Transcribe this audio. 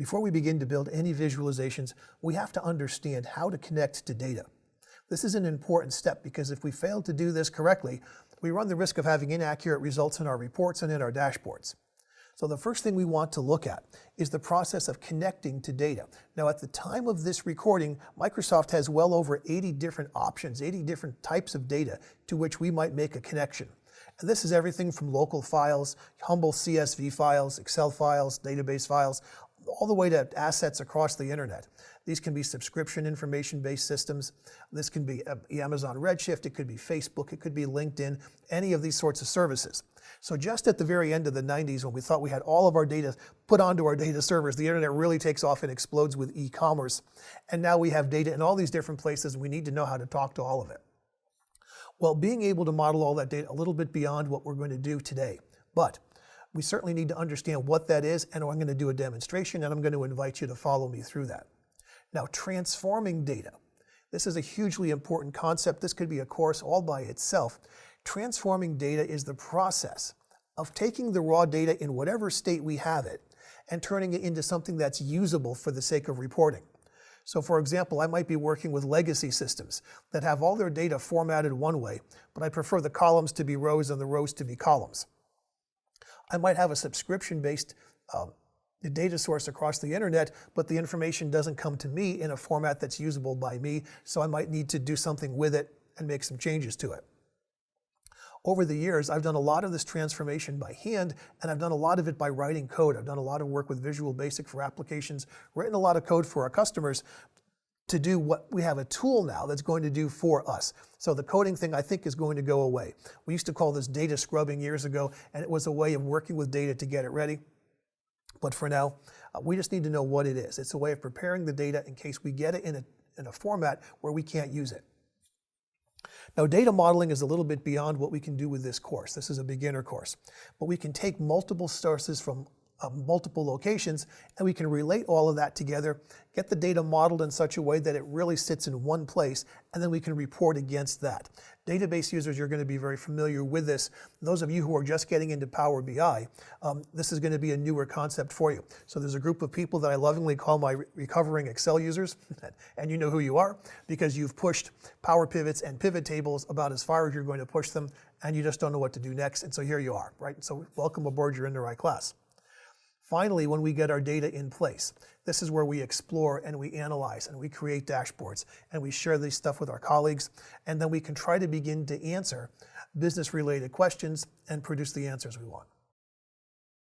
Before we begin to build any visualizations, we have to understand how to connect to data. This is an important step because if we fail to do this correctly, we run the risk of having inaccurate results in our reports and in our dashboards. So the first thing we want to look at is the process of connecting to data. Now at the time of this recording, Microsoft has well over 80 different options, 80 different types of data to which we might make a connection. And this is everything from local files, humble CSV files, Excel files, database files, all the way to assets across the internet. These can be subscription information-based systems. This can be Amazon Redshift, it could be Facebook, it could be LinkedIn, any of these sorts of services. So just at the very end of the 90s, when we thought we had all of our data put onto our data servers, the internet really takes off and explodes with e-commerce. And now we have data in all these different places, and we need to know how to talk to all of it. Well, being able to model all that data a little bit beyond what we're going to do today. But we certainly need to understand what that is, and I'm going to do a demonstration, and I'm going to invite you to follow me through that. Now, transforming data. This is a hugely important concept. This could be a course all by itself. Transforming data is the process of taking the raw data in whatever state we have it and turning it into something that's usable for the sake of reporting. So for example, I might be working with legacy systems that have all their data formatted one way, but I prefer the columns to be rows and the rows to be columns. I might have a subscription-based data source across the internet, but the information doesn't come to me in a format that's usable by me, so I might need to do something with it and make some changes to it. Over the years, I've done a lot of this transformation by hand, and I've done a lot of it by writing code. I've done a lot of work with Visual Basic for applications, written a lot of code for our customers to do what we have a tool now that's going to do for us. So the coding thing, I think, is going to go away. We used to call this data scrubbing years ago, and it was a way of working with data to get it ready. But for now, we just need to know what it is. It's a way of preparing the data in case we get it in a format where we can't use it. Now, data modeling is a little bit beyond what we can do with this course. This is a beginner course. But we can take multiple sources from multiple locations, and we can relate all of that together, get the data modeled in such a way that it really sits in one place, and then we can report against that. Database users, you're going to be very familiar with this. Those of you who are just getting into Power BI, this is going to be a newer concept for you. So there's a group of people that I lovingly call my recovering Excel users, and you know who you are, because you've pushed Power Pivots and pivot tables about as far as you're going to push them, and you just don't know what to do next, and so here you are, right? So welcome aboard, you're in the right class. Finally, when we get our data in place, this is where we explore and we analyze and we create dashboards and we share this stuff with our colleagues, and then we can try to begin to answer business-related questions and produce the answers we want.